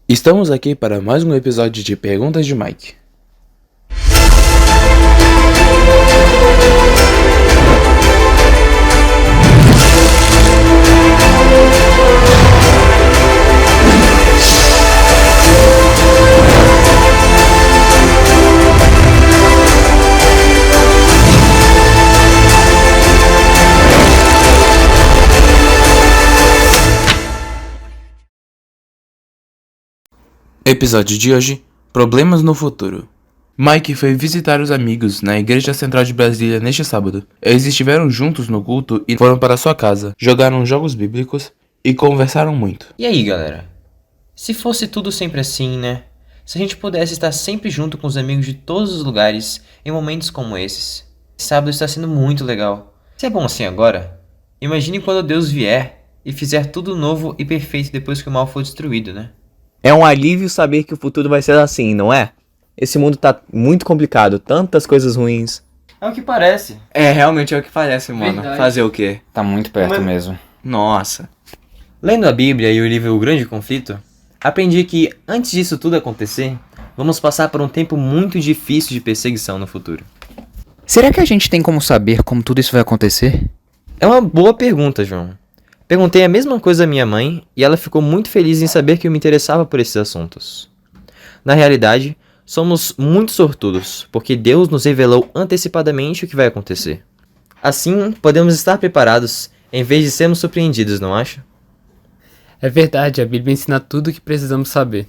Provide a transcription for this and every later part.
Estamos aqui para mais um episódio de Perguntas de Mike. Episódio de hoje: Problemas no futuro. Mike foi visitar os amigos na Igreja Central de Brasília neste sábado. Eles estiveram juntos no culto e foram para sua casa, jogaram jogos bíblicos e conversaram muito. E aí, galera? Se fosse tudo sempre assim, né? Se a gente pudesse estar sempre junto com os amigos de todos os lugares em momentos como esses. Esse sábado está sendo muito legal. Se é bom assim agora, imagine quando Deus vier e fizer tudo novo e perfeito depois que o mal for destruído, né? É um alívio saber que o futuro vai ser assim, não é? Esse mundo tá muito complicado, tantas coisas ruins. É o que parece. Realmente é o que parece, mano. Verdade. Fazer o quê? Tá muito perto Mas- mesmo. Nossa. Lendo a Bíblia e o livro O Grande Conflito, aprendi que, antes disso tudo acontecer, vamos passar por um tempo muito difícil de perseguição no futuro. Será que a gente tem como saber como tudo isso vai acontecer? É uma boa pergunta, João. Perguntei a mesma coisa à minha mãe e ela ficou muito feliz em saber que eu me interessava por esses assuntos. Na realidade, somos muito sortudos, porque Deus nos revelou antecipadamente o que vai acontecer. Assim, podemos estar preparados em vez de sermos surpreendidos, não acha? É verdade, a Bíblia ensina tudo o que precisamos saber.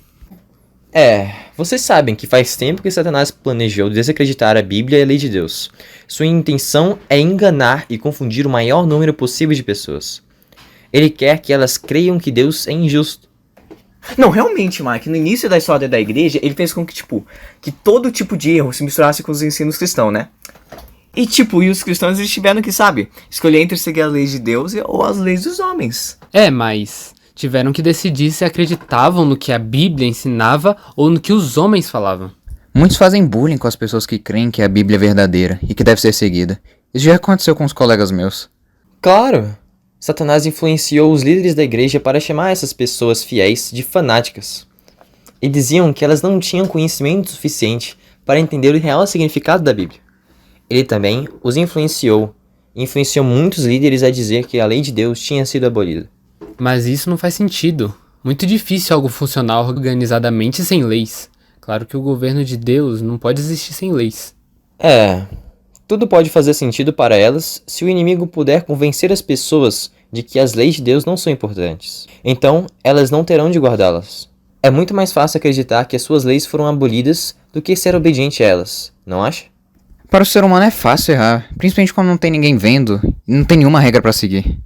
Vocês sabem que faz tempo que Satanás planejou desacreditar a Bíblia e a lei de Deus. Sua intenção é enganar e confundir o maior número possível de pessoas. Ele quer que elas creiam que Deus é injusto. Não, realmente, Mike, no início da história da igreja, ele fez com que, que todo tipo de erro se misturasse com os ensinos cristãos, né? E, e os cristãos, eles tiveram que, escolher entre seguir as leis de Deus ou as leis dos homens. Mas tiveram que decidir se acreditavam no que a Bíblia ensinava ou no que os homens falavam. Muitos fazem bullying com as pessoas que creem que a Bíblia é verdadeira e que deve ser seguida. Isso já aconteceu com os colegas meus. Claro! Satanás influenciou os líderes da igreja para chamar essas pessoas fiéis de fanáticas. E diziam que elas não tinham conhecimento suficiente para entender o real significado da Bíblia. Ele também os influenciou muitos líderes a dizer que a lei de Deus tinha sido abolida. Mas isso não faz sentido. Muito difícil algo funcionar organizadamente sem leis. Claro que o governo de Deus não pode existir sem leis. Tudo pode fazer sentido para elas se o inimigo puder convencer as pessoas de que as leis de Deus não são importantes. Então, elas não terão de guardá-las. É muito mais fácil acreditar que as suas leis foram abolidas do que ser obediente a elas, não acha? Para o ser humano é fácil errar, principalmente quando não tem ninguém vendo e não tem nenhuma regra para seguir.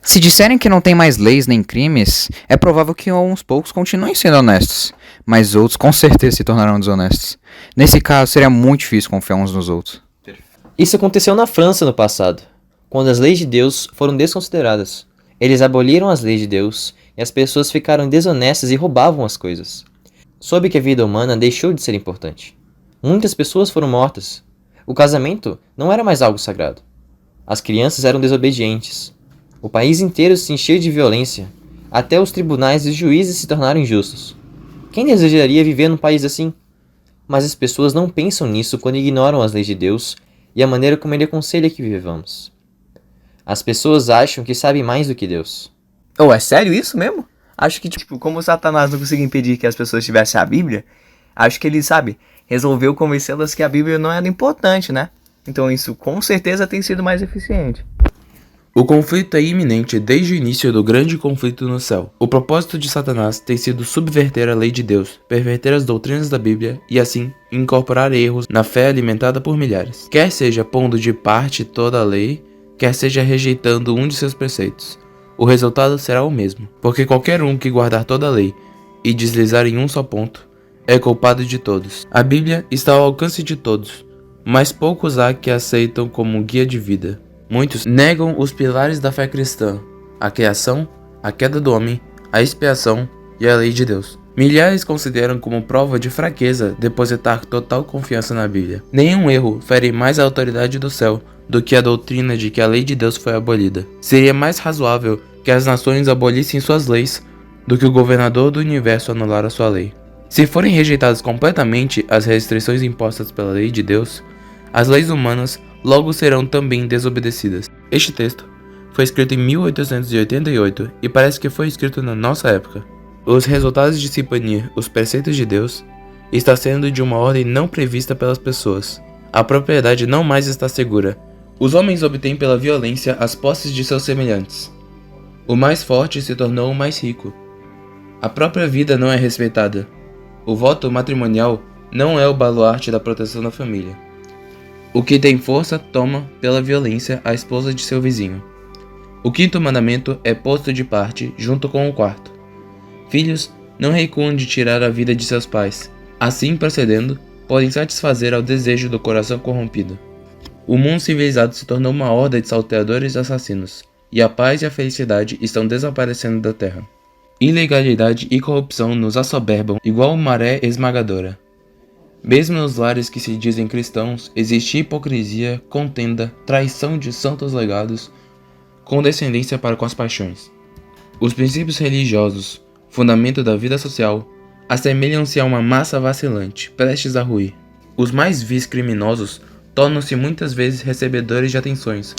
Se disserem que não tem mais leis nem crimes, é provável que uns poucos continuem sendo honestos, mas outros com certeza se tornarão desonestos. Nesse caso, seria muito difícil confiar uns nos outros. Isso aconteceu na França no passado, quando as leis de Deus foram desconsideradas. Eles aboliram as leis de Deus e as pessoas ficaram desonestas e roubavam as coisas. Soube que a vida humana deixou de ser importante. Muitas pessoas foram mortas. O casamento não era mais algo sagrado. As crianças eram desobedientes. O país inteiro se encheu de violência. Até os tribunais e os juízes se tornaram injustos. Quem desejaria viver num país assim? Mas as pessoas não pensam nisso quando ignoram as leis de Deus e a maneira como ele aconselha que vivamos. As pessoas acham que sabem mais do que Deus. É sério isso mesmo? Acho que, como Satanás não conseguia impedir que as pessoas tivessem a Bíblia, acho que ele, resolveu convencê-las que a Bíblia não era importante, né? Então isso com certeza tem sido mais eficiente. O conflito é iminente desde o início do grande conflito no céu. O propósito de Satanás tem sido subverter a lei de Deus, perverter as doutrinas da Bíblia e, assim, incorporar erros na fé alimentada por milhares. Quer seja pondo de parte toda a lei, quer seja rejeitando um de seus preceitos. O resultado será o mesmo, porque qualquer um que guardar toda a lei e deslizar em um só ponto é culpado de todos. A Bíblia está ao alcance de todos, mas poucos há que a aceitam como guia de vida. Muitos negam os pilares da fé cristã: a criação, a queda do homem, a expiação e a lei de Deus. Milhares consideram como prova de fraqueza depositar total confiança na Bíblia. Nenhum erro fere mais a autoridade do céu do que a doutrina de que a lei de Deus foi abolida. Seria mais razoável que as nações abolissem suas leis do que o governador do universo anular a sua lei. Se forem rejeitadas completamente as restrições impostas pela lei de Deus, as leis humanas logo serão também desobedecidas. Este texto foi escrito em 1888 e parece que foi escrito na nossa época. Os resultados de se banir os preceitos de Deus está sendo de uma ordem não prevista pelas pessoas. A propriedade não mais está segura. Os homens obtêm pela violência as posses de seus semelhantes. O mais forte se tornou o mais rico. A própria vida não é respeitada. O voto matrimonial não é o baluarte da proteção da família. O que tem força toma pela violência a esposa de seu vizinho. O quinto mandamento é posto de parte junto com o quarto. Filhos não recuam de tirar a vida de seus pais. Assim procedendo, podem satisfazer ao desejo do coração corrompido. O mundo civilizado se tornou uma horda de salteadores e assassinos, e a paz e a felicidade estão desaparecendo da terra. Ilegalidade e corrupção nos assoberbam igual maré esmagadora. Mesmo nos lares que se dizem cristãos, existe hipocrisia, contenda, traição de santos legados, condescendência para com as paixões. Os princípios religiosos, fundamento da vida social, assemelham-se a uma massa vacilante, prestes a ruir. Os mais vis criminosos tornam-se muitas vezes recebedores de atenções,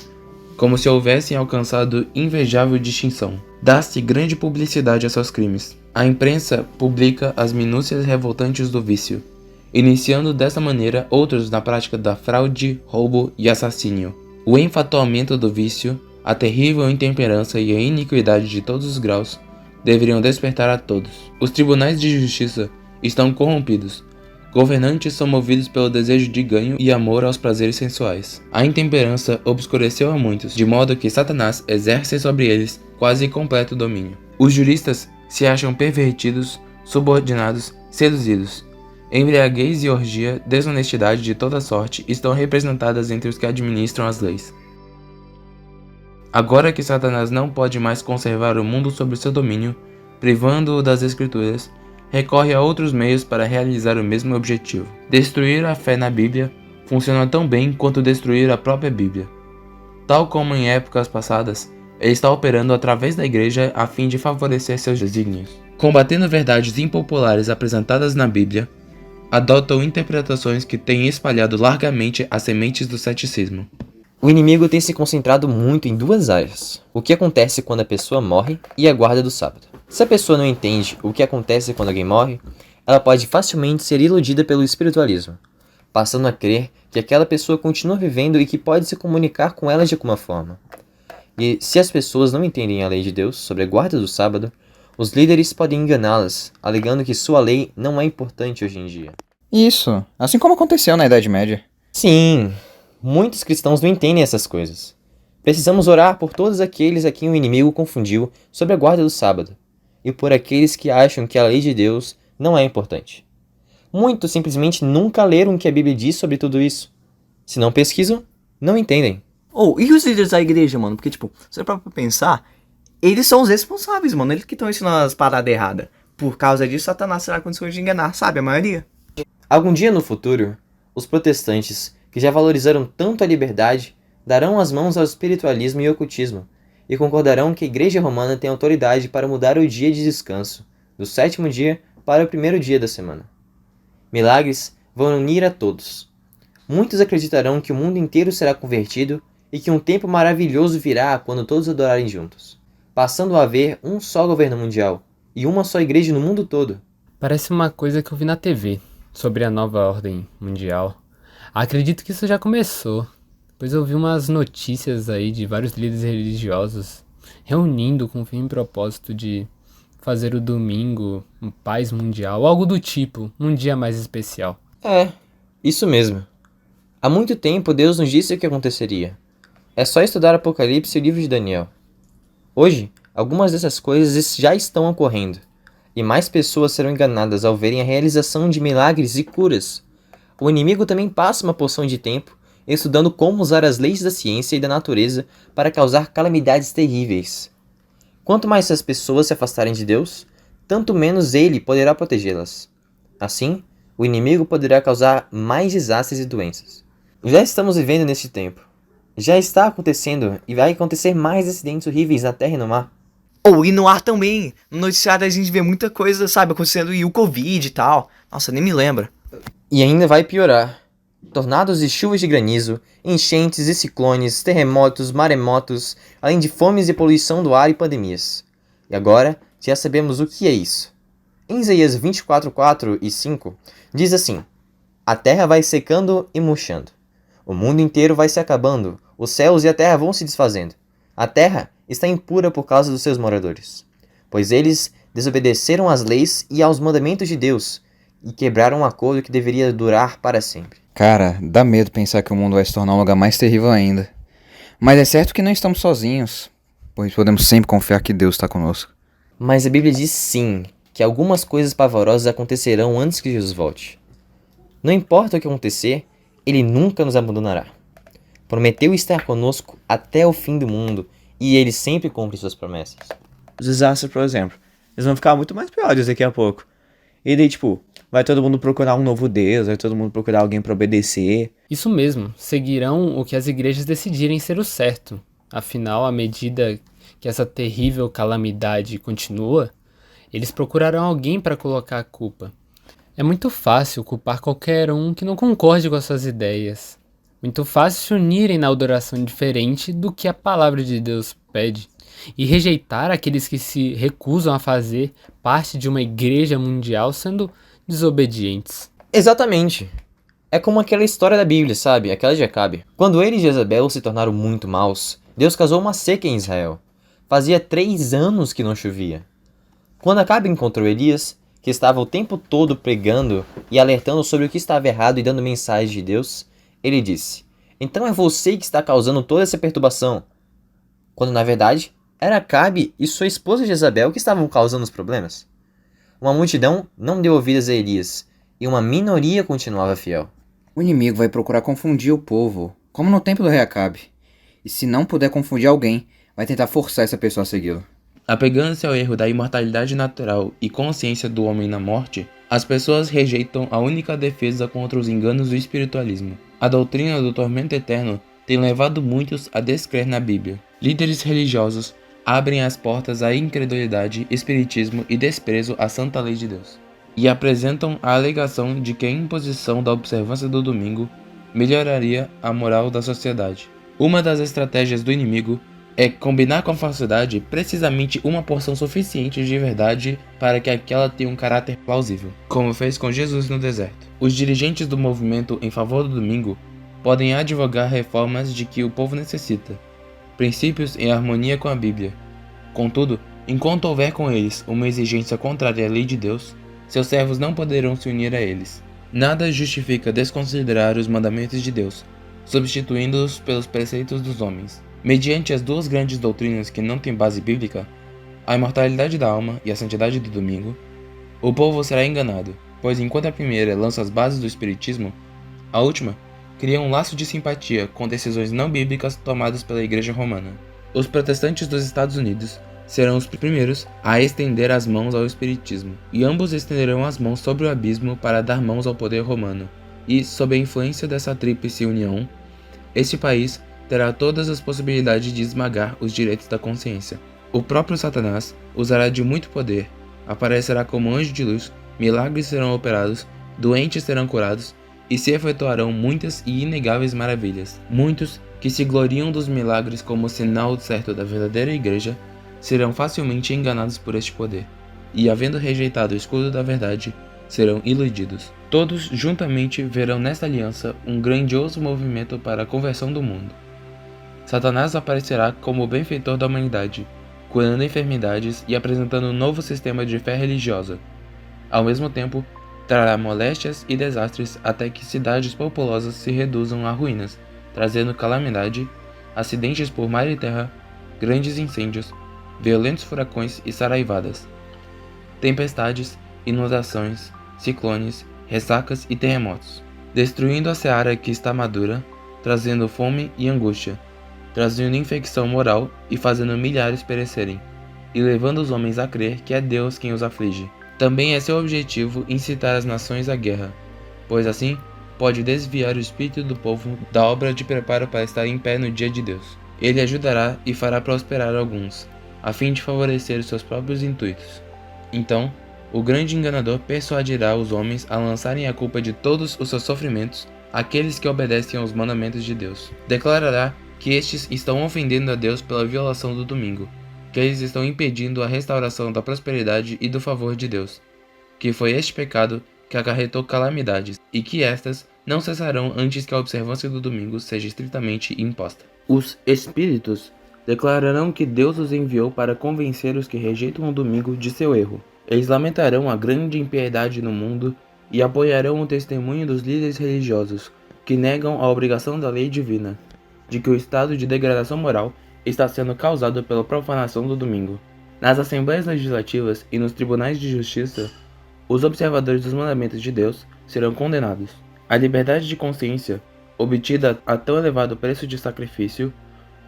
como se houvessem alcançado invejável distinção. Dá-se grande publicidade a seus crimes. A imprensa publica as minúcias revoltantes do vício, iniciando dessa maneira outros na prática da fraude, roubo e assassínio. O enfatuamento do vício, a terrível intemperança e a iniquidade de todos os graus deveriam despertar a todos. Os tribunais de justiça estão corrompidos. Governantes são movidos pelo desejo de ganho e amor aos prazeres sensuais. A intemperança obscureceu a muitos, de modo que Satanás exerce sobre eles quase completo domínio. Os juristas se acham pervertidos, subordinados, seduzidos. Embriaguez e orgia, desonestidade de toda sorte estão representadas entre os que administram as leis. Agora que Satanás não pode mais conservar o mundo sob seu domínio, privando-o das escrituras, recorre a outros meios para realizar o mesmo objetivo. Destruir a fé na Bíblia funciona tão bem quanto destruir a própria Bíblia. Tal como em épocas passadas, ele está operando através da igreja a fim de favorecer seus desígnios. Combatendo verdades impopulares apresentadas na Bíblia, adotam interpretações que têm espalhado largamente as sementes do ceticismo. O inimigo tem se concentrado muito em duas áreas: o que acontece quando a pessoa morre e a guarda do sábado. Se a pessoa não entende o que acontece quando alguém morre, ela pode facilmente ser iludida pelo espiritualismo, passando a crer que aquela pessoa continua vivendo e que pode se comunicar com ela de alguma forma. E se as pessoas não entendem a lei de Deus sobre a guarda do sábado, os líderes podem enganá-las, alegando que sua lei não é importante hoje em dia. Isso, assim como aconteceu na Idade Média. Sim, muitos cristãos não entendem essas coisas. Precisamos orar por todos aqueles a quem o inimigo confundiu sobre a guarda do sábado, e por aqueles que acham que a lei de Deus não é importante. Muitos simplesmente nunca leram o que a Bíblia diz sobre tudo isso. Se não pesquisam, não entendem. E os líderes da igreja, mano? Porque, tipo, se você parar pra pensar, eles são os responsáveis, mano. Eles que estão ensinando as paradas erradas. Por causa disso, Satanás será condições de enganar, sabe? A maioria. Algum dia no futuro, os protestantes, que já valorizaram tanto a liberdade, darão as mãos ao espiritualismo e ocultismo, e concordarão que a Igreja Romana tem autoridade para mudar o dia de descanso, do 7º dia para o 1º dia da semana. Milagres vão unir a todos. Muitos acreditarão que o mundo inteiro será convertido e que um tempo maravilhoso virá quando todos adorarem juntos, passando a haver um só governo mundial e uma só igreja no mundo todo. Parece uma coisa que eu vi na TV, sobre a nova ordem mundial. Acredito que isso já começou, pois eu vi umas notícias aí de vários líderes religiosos reunindo com o firme propósito de fazer o domingo um paz mundial, algo do tipo, um dia mais especial. É, isso mesmo. Há muito tempo Deus nos disse o que aconteceria. É só estudar Apocalipse e o livro de Daniel. Hoje, algumas dessas coisas já estão ocorrendo, e mais pessoas serão enganadas ao verem a realização de milagres e curas. O inimigo também passa uma porção de tempo estudando como usar as leis da ciência e da natureza para causar calamidades terríveis. Quanto mais as pessoas se afastarem de Deus, tanto menos ele poderá protegê-las. Assim, o inimigo poderá causar mais desastres e doenças. Já estamos vivendo neste tempo. Já está acontecendo e vai acontecer mais acidentes horríveis na terra e no mar. Ou e no ar também. No noticiário a gente vê muita coisa, sabe, acontecendo e o Covid e tal. Nossa, nem me lembra. E ainda vai piorar. Tornados e chuvas de granizo, enchentes e ciclones, terremotos, maremotos, além de fomes e poluição do ar e pandemias. E agora, já sabemos o que é isso. Em Isaías 24:4 e 5, diz assim: A terra vai secando e murchando. O mundo inteiro vai se acabando, os céus e a terra vão se desfazendo. A terra está impura por causa dos seus moradores, pois eles desobedeceram às leis e aos mandamentos de Deus, e quebraram um acordo que deveria durar para sempre. Cara, dá medo pensar que o mundo vai se tornar um lugar mais terrível ainda. Mas é certo que não estamos sozinhos, pois podemos sempre confiar que Deus está conosco. Mas a Bíblia diz sim, que algumas coisas pavorosas acontecerão antes que Jesus volte. Não importa o que acontecer, Ele nunca nos abandonará. Prometeu estar conosco até o fim do mundo, e Ele sempre cumpre suas promessas. Os desastres, por exemplo, eles vão ficar muito mais piores daqui a pouco. E daí, tipo, vai todo mundo procurar um novo Deus, vai todo mundo procurar alguém pra obedecer. Isso mesmo, seguirão o que as igrejas decidirem ser o certo. Afinal, à medida que essa terrível calamidade continua, eles procurarão alguém para colocar a culpa. É muito fácil culpar qualquer um que não concorde com as suas ideias. Muito fácil se unirem na adoração diferente do que a palavra de Deus pede. E rejeitar aqueles que se recusam a fazer parte de uma igreja mundial sendo desobedientes. Exatamente. É como aquela história da Bíblia, sabe? Aquela de Acabe. Quando ele e Jezabel se tornaram muito maus, Deus causou uma seca em Israel. Fazia 3 anos que não chovia. Quando Acabe encontrou Elias, que estava o tempo todo pregando e alertando sobre o que estava errado e dando mensagem de Deus, ele disse: Então é você que está causando toda essa perturbação. Quando na verdade era Acabe e sua esposa Jezabel que estavam causando os problemas. Uma multidão não deu ouvidas a Elias, e uma minoria continuava fiel. O inimigo vai procurar confundir o povo, como no tempo do rei Acabe. E se não puder confundir alguém, vai tentar forçar essa pessoa a segui-lo. Apegando-se ao erro da imortalidade natural e consciência do homem na morte, as pessoas rejeitam a única defesa contra os enganos do espiritualismo. A doutrina do tormento eterno tem levado muitos a descrer na Bíblia. Líderes religiosos abrem as portas à incredulidade, espiritismo e desprezo à santa lei de Deus, e apresentam a alegação de que a imposição da observância do domingo melhoraria a moral da sociedade. Uma das estratégias do inimigo é combinar com a falsidade precisamente uma porção suficiente de verdade para que aquela tenha um caráter plausível, como fez com Jesus no deserto. Os dirigentes do movimento em favor do domingo podem advogar reformas de que o povo necessita, princípios em harmonia com a Bíblia. Contudo, enquanto houver com eles uma exigência contrária à lei de Deus, seus servos não poderão se unir a eles. Nada justifica desconsiderar os mandamentos de Deus, substituindo-os pelos preceitos dos homens. Mediante as duas grandes doutrinas que não têm base bíblica, a imortalidade da alma e a santidade do domingo, o povo será enganado, pois enquanto a primeira lança as bases do espiritismo, a última cria um laço de simpatia com decisões não bíblicas tomadas pela Igreja Romana. Os protestantes dos Estados Unidos serão os primeiros a estender as mãos ao espiritismo, e ambos estenderão as mãos sobre o abismo para dar mãos ao poder romano, e, sob a influência dessa tríplice união, este país terá todas as possibilidades de esmagar os direitos da consciência. O próprio Satanás usará de muito poder, aparecerá como anjo de luz, milagres serão operados, doentes serão curados, e se efetuarão muitas e inegáveis maravilhas. Muitos que se gloriam dos milagres como sinal certo da verdadeira igreja serão facilmente enganados por este poder, e havendo rejeitado o escudo da verdade, serão iludidos. Todos juntamente verão nesta aliança um grandioso movimento para a conversão do mundo. Satanás aparecerá como o benfeitor da humanidade, curando enfermidades e apresentando um novo sistema de fé religiosa. Ao mesmo tempo, trará moléstias e desastres até que cidades populosas se reduzam a ruínas, trazendo calamidade, acidentes por mar e terra, grandes incêndios, violentos furacões e saraivadas, tempestades, inundações, ciclones, ressacas e terremotos, destruindo a seara que está madura, trazendo fome e angústia, trazendo infecção moral e fazendo milhares perecerem, e levando os homens a crer que é Deus quem os aflige. Também é seu objetivo incitar as nações à guerra, pois assim pode desviar o espírito do povo da obra de preparo para estar em pé no dia de Deus. Ele ajudará e fará prosperar alguns, a fim de favorecer os seus próprios intuitos. Então, o grande enganador persuadirá os homens a lançarem a culpa de todos os seus sofrimentos àqueles que obedecem aos mandamentos de Deus. Declarará que estes estão ofendendo a Deus pela violação do domingo, que eles estão impedindo a restauração da prosperidade e do favor de Deus, que foi este pecado que acarretou calamidades, e que estas não cessarão antes que a observância do domingo seja estritamente imposta. Os espíritos declararão que Deus os enviou para convencer os que rejeitam o domingo de seu erro. Eles lamentarão a grande impiedade no mundo e apoiarão o testemunho dos líderes religiosos, que negam a obrigação da lei divina, de que o estado de degradação moral está sendo causado pela profanação do domingo. Nas assembleias legislativas e nos tribunais de justiça, os observadores dos mandamentos de Deus serão condenados. A liberdade de consciência, obtida a tão elevado preço de sacrifício,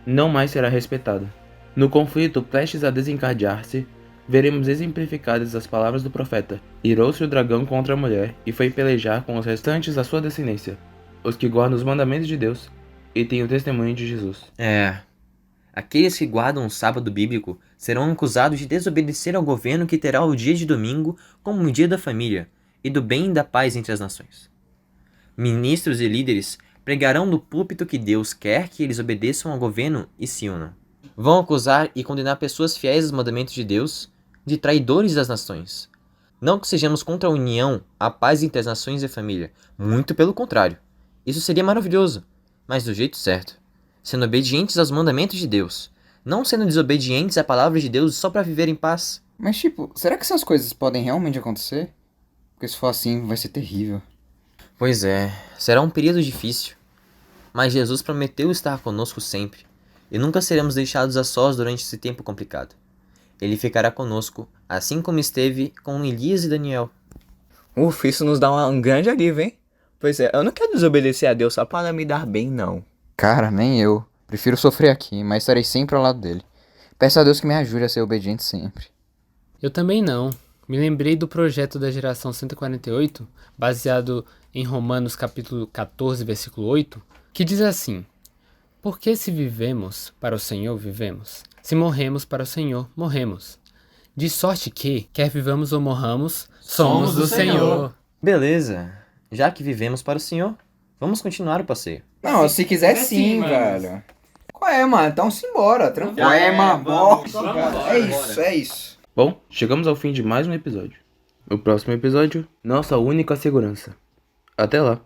não mais será respeitada. No conflito prestes a desencadear-se, veremos exemplificadas as palavras do profeta: irou-se o dragão contra a mulher e foi pelejar com os restantes da sua descendência, os que guardam os mandamentos de Deus e têm o testemunho de Jesus. Aqueles que guardam o sábado bíblico serão acusados de desobedecer ao governo que terá o dia de domingo como o dia da família e do bem e da paz entre as nações. Ministros e líderes pregarão do púlpito que Deus quer que eles obedeçam ao governo e se unam. Vão acusar e condenar pessoas fiéis aos mandamentos de Deus de traidores das nações. Não que sejamos contra a união, a paz entre as nações e a família. Muito pelo contrário. Isso seria maravilhoso, mas do jeito certo. Sendo obedientes aos mandamentos de Deus. Não sendo desobedientes à palavra de Deus só para viver em paz. Mas tipo, será que essas coisas podem realmente acontecer? Porque se for assim, vai ser terrível. Pois é, será um período difícil. Mas Jesus prometeu estar conosco sempre. E nunca seremos deixados a sós durante esse tempo complicado. Ele ficará conosco, assim como esteve com Elias e Daniel. Isso nos dá um grande alívio, hein? Pois é, eu não quero desobedecer a Deus só para me dar bem, não. Cara, nem eu. Prefiro sofrer aqui, mas estarei sempre ao lado dele. Peço a Deus que me ajude a ser obediente sempre. Eu também não. Me lembrei do projeto da geração 148, baseado em Romanos capítulo 14, versículo 8, que diz assim: porque se vivemos, para o Senhor vivemos. Se morremos, para o Senhor morremos. De sorte que, quer vivamos ou morramos, somos do Senhor. Beleza, já que vivemos para o Senhor, vamos continuar o passeio. Não, se quiser sim, velho. Qual é, mano? Então simbora, tranquilo. É isso. Bom, chegamos ao fim de mais um episódio. No próximo episódio, nossa única segurança. Até lá!